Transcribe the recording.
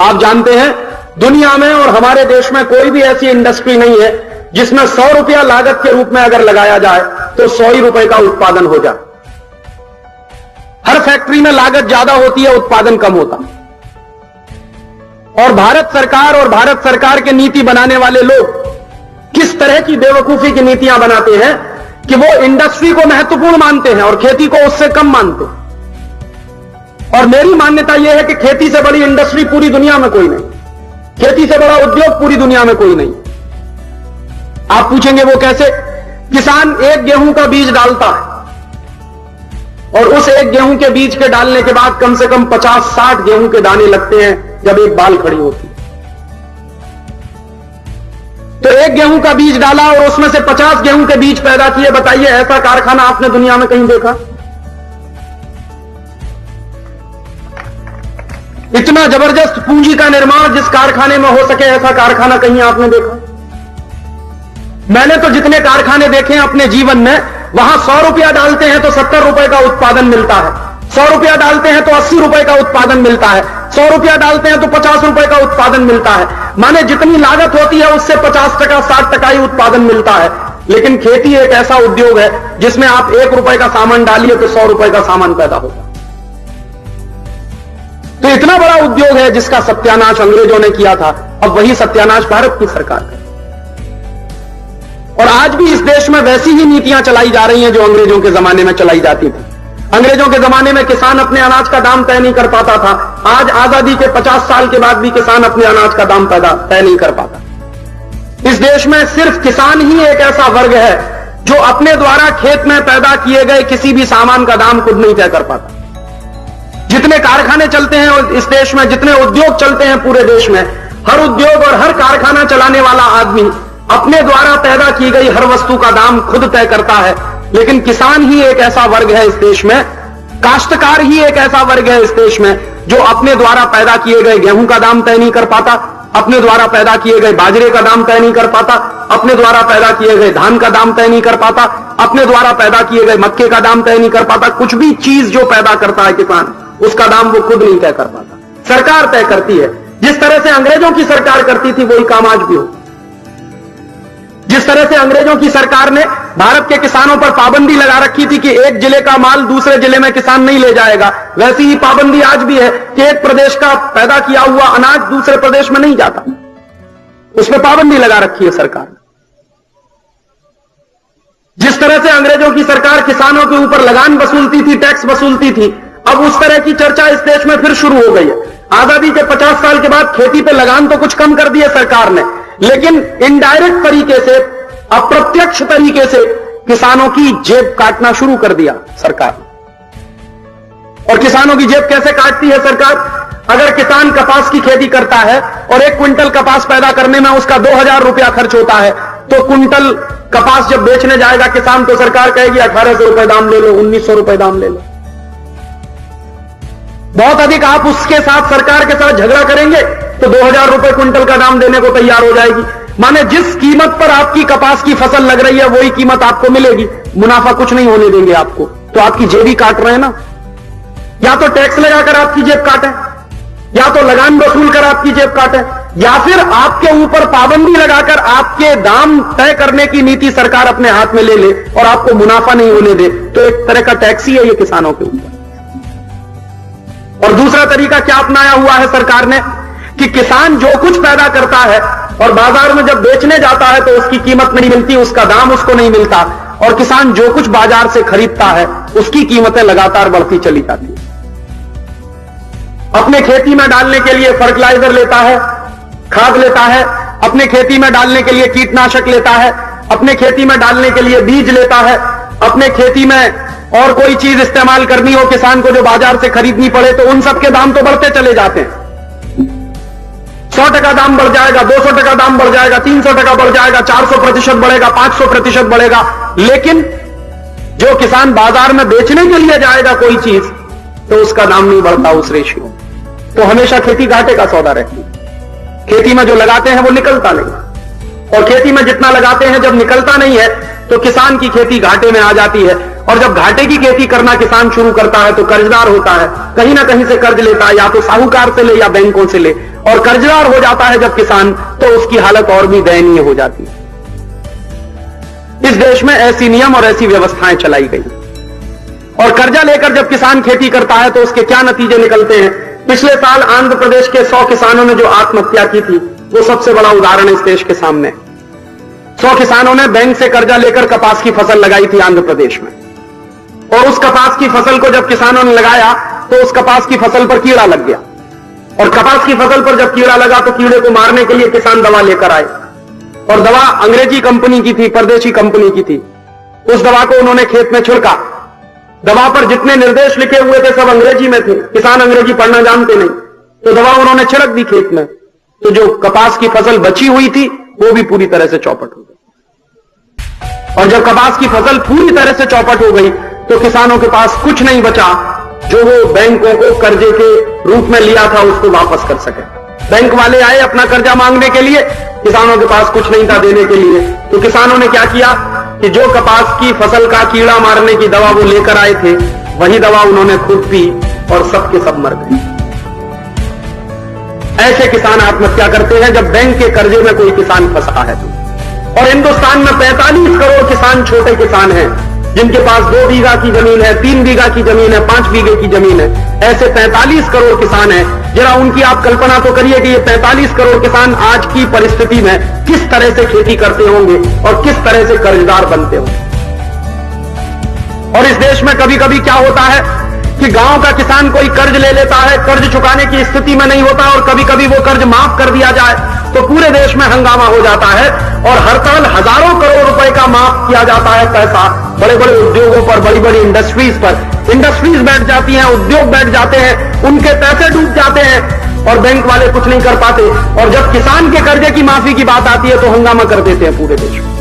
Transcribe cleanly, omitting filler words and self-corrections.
आप जानते हैं दुनिया में और हमारे देश में कोई भी ऐसी इंडस्ट्री नहीं है जिसमें 100 रुपया लागत के रूप में अगर लगाया जाए तो 100 ही रुपए का उत्पादन हो जाए। हर फैक्ट्री में लागत ज्यादा होती है, उत्पादन कम होता। और भारत सरकार के नीति बनाने वाले लोग किस तरह की बेवकूफी की नीतियां बनाते हैं कि वो इंडस्ट्री को महत्वपूर्ण मानते हैं और खेती को उससे कम मानते हैं। और मेरी मान्यता यह है कि खेती से बड़ी इंडस्ट्री पूरी दुनिया में कोई नहीं, खेती से बड़ा उद्योग पूरी दुनिया में कोई नहीं। आप पूछेंगे वो कैसे? किसान एक गेहूं का बीज डालता है और उस एक गेहूं के बीज के डालने के बाद कम से कम 50-60 गेहूं के दाने लगते हैं जब एक बाल खड़ी होती है। तो एक गेहूं का बीज डाला और उसमें से 50 गेहूं के बीज पैदा किए। बताइए ऐसा कारखाना आपने दुनिया में कहीं देखा? इतना जबरदस्त पूंजी का निर्माण जिस कारखाने में हो सके, ऐसा कारखाना कहीं आपने देखा? मैंने तो जितने कारखाने देखे हैं अपने जीवन में, वहां 100 रुपया डालते हैं तो 70 रुपए का उत्पादन मिलता है, 100 रुपया डालते हैं तो 80 रुपए का उत्पादन मिलता है, 100 रुपया डालते हैं तो 50 रुपए का उत्पादन मिलता है। माने जितनी लागत होती है उससे 50%, 60% ही उत्पादन मिलता है। लेकिन खेती एक ऐसा उद्योग है जिसमें आप 1 रुपए का सामान डालिए तो 100 रुपए का सामान पैदा होगा। तो इतना बड़ा उद्योग है जिसका सत्यानाश अंग्रेजों ने किया था, अब वही सत्यानाश भारत की सरकार है। और आज भी इस देश में वैसी ही नीतियां चलाई जा रही हैं जो अंग्रेजों के जमाने में चलाई जाती थी। अंग्रेजों के जमाने में किसान अपने अनाज का दाम तय नहीं कर पाता था। आज आजादी के 50 साल के बाद भी किसान अपने अनाज का दाम तय नहीं कर पाता। इस देश में सिर्फ किसान ही एक ऐसा वर्ग है जो अपने द्वारा खेत में पैदा किए गए किसी भी सामान का दाम खुद नहीं तय कर पाता। जितने कारखाने चलते हैं इस देश में, जितने उद्योग चलते हैं पूरे देश में, हर उद्योग और हर कारखाना चलाने वाला आदमी अपने द्वारा पैदा की गई हर वस्तु का दाम खुद तय करता है। लेकिन किसान ही एक ऐसा वर्ग है इस देश में, काश्तकार ही एक ऐसा वर्ग है इस देश में जो अपने द्वारा पैदा किए गए गेहूं का दाम तय नहीं कर पाता, अपने द्वारा पैदा किए गए बाजरे का दाम तय नहीं कर पाता, अपने द्वारा पैदा किए गए धान का दाम तय नहीं कर पाता, अपने द्वारा पैदा किए गए मक्के का दाम तय नहीं कर पाता। कुछ भी चीज जो पैदा करता है किसान, उसका दाम वो खुद नहीं तय कर पाता, सरकार तय करती है। जिस तरह से अंग्रेजों की सरकार करती थी वही काम आज भी हो। जिस तरह से अंग्रेजों की सरकार ने भारत के किसानों पर पाबंदी लगा रखी थी कि एक जिले का माल दूसरे जिले में किसान नहीं ले जाएगा, वैसी ही पाबंदी आज भी है कि एक प्रदेश का पैदा किया हुआ अनाज दूसरे प्रदेश में नहीं जाता। उसमें पाबंदी लगा रखी है सरकार। जिस तरह से अंग्रेजों की सरकार किसानों के ऊपर लगान वसूलती थी, टैक्स वसूलती थी, अब उस तरह की चर्चा इस देश में फिर शुरू हो गई है। आजादी के 50 साल के बाद खेती पे लगान तो कुछ कम कर दिए सरकार ने, लेकिन इनडायरेक्ट तरीके से, अप्रत्यक्ष तरीके से किसानों की जेब काटना शुरू कर दिया सरकार। और किसानों की जेब कैसे काटती है सरकार? अगर किसान कपास की खेती करता है और 1 क्विंटल कपास पैदा करने में उसका 2000 रुपया खर्च होता है, तो क्विंटल कपास जब बेचने जाएगा किसान, तो सरकार कहेगी 1800 रुपए दाम ले लो, 1900 रुपए दाम ले लो। बहुत अधिक आप उसके साथ, सरकार के साथ झगड़ा करेंगे तो 2000 रुपए क्विंटल का दाम देने को तैयार हो जाएगी। माने जिस कीमत पर आपकी कपास की फसल लग रही है वही कीमत आपको मिलेगी, मुनाफा कुछ नहीं होने देंगे आपको। तो आपकी जेब ही काट रहे हैं ना। या तो टैक्स लगाकर आपकी जेब काटें, या तो लगान वसूल कर आपकी जेब काटें, या फिर आपके ऊपर पाबंदी लगाकर आपके दाम तय करने की नीति सरकार अपने हाथ में ले ले और आपको मुनाफा नहीं होने दे। तो एक तरह का टैक्स ही है ये किसानों के ऊपर। और दूसरा तरीका क्या अपनाया हुआ है सरकार ने कि किसान जो कुछ पैदा करता है और बाजार में जब बेचने जाता है तो उसकी कीमत नहीं मिलती, उसका दाम उसको नहीं मिलता, और किसान जो कुछ बाजार से खरीदता है उसकी कीमतें लगातार बढ़ती चली जाती है। अपने खेती में डालने के लिए फर्टिलाइजर लेता है, खाद लेता है, अपने खेती में डालने के लिए कीटनाशक लेता है, अपने खेती में डालने के लिए बीज लेता है, अपने खेती में और कोई चीज इस्तेमाल करनी हो किसान को जो बाजार से खरीदनी पड़े, तो उन सब के दाम तो बढ़ते चले जाते हैं। 100% दाम बढ़ जाएगा, 200% दाम बढ़ जाएगा, 300% बढ़ जाएगा, 400% बढ़ेगा, 500% बढ़ेगा। लेकिन जो किसान बाजार में बेचने के लिए जाएगा कोई चीज, तो उसका दाम नहीं बढ़ता उस रेशियो। तो हमेशा खेती घाटे का सौदा रहती है। खेती में जो लगाते हैं वो निकलता नहीं, और खेती में जितना लगाते हैं जब निकलता नहीं है तो किसान की खेती घाटे में आ जाती है। और जब घाटे की खेती करना किसान शुरू करता है तो कर्जदार होता है, कहीं ना कहीं से कर्ज लेता है, या तो साहूकार से ले या बैंकों से ले, और कर्जदार हो जाता है जब किसान, तो उसकी हालत और भी दयनीय हो जाती है। इस देश में ऐसी नियम और ऐसी व्यवस्थाएं चलाई गई, और कर्जा लेकर जब किसान खेती करता है तो उसके क्या नतीजे निकलते हैं। पिछले साल आंध्र प्रदेश के 100 किसानों ने जो आत्महत्या की थी, वो सबसे बड़ा उदाहरण इस देश के सामने। 100 किसानों ने बैंक से कर्जा लेकर कपास की फसल लगाई थी आंध्र प्रदेश में, और उस कपास की फसल को जब किसानों ने लगाया तो उस कपास की फसल पर कीड़ा लग गया, और कपास की फसल पर जब कीड़ा लगा तो कीड़े को मारने के लिए किसान दवा लेकर आए, और दवा अंग्रेजी कंपनी की थी, परदेशी कंपनी की थी। उस दवा को उन्होंने खेत में छिड़का। दवा पर जितने निर्देश लिखे हुए थे सब अंग्रेजी में थे, किसान अंग्रेजी पढ़ना जानते नहीं, तो दवा उन्होंने छिड़क दी खेत में, तो जो कपास की फसल बची हुई थी वो भी पूरी तरह से चौपट हो गई। और जब कपास की फसल पूरी तरह से चौपट हो गई तो किसानों के पास कुछ नहीं बचा जो वो बैंकों को कर्जे के रूप में लिया था उसको वापस कर सके। बैंक वाले आए अपना कर्जा मांगने के लिए, किसानों के पास कुछ नहीं था देने के लिए, तो किसानों ने क्या किया कि जो कपास की फसल का कीड़ा मारने की दवा वो लेकर आए थे, वही दवा उन्होंने खुद पी और सबके सब मर गए। ऐसे किसान आत्महत्या करते हैं जब बैंक के कर्जे में कोई किसान फंसा है तो। और हिंदुस्तान में 45 करोड़ किसान छोटे किसान हैं, जिनके पास 2 बीघा की जमीन है, 3 बीघा की जमीन है, 5 बीघे की जमीन है। ऐसे 45 करोड़ किसान हैं। जरा उनकी आप कल्पना तो करिए कि ये 45 करोड़ किसान आज की परिस्थिति में किस तरह से खेती करते होंगे और किस तरह से कर्जदार बनते होंगे। और इस देश में कभी कभी क्या होता है कि गांव का किसान कोई कर्ज ले लेता है, कर्ज चुकाने की स्थिति में नहीं होता, और कभी कभी वो कर्ज माफ कर दिया जाए तो पूरे देश में हंगामा हो जाता है, और हर साल हजारों करोड़ रुपए का माफ किया जाता है पैसा बड़े बड़े उद्योगों पर, बड़ी बड़ी इंडस्ट्रीज पर। इंडस्ट्रीज बैठ जाती हैं, उद्योग बैठ जाते हैं, उनके पैसे डूब जाते हैं और बैंक वाले कुछ नहीं कर पाते। और जब किसान के कर्जे की माफी की बात आती है तो हंगामा कर देते हैं पूरे देश में।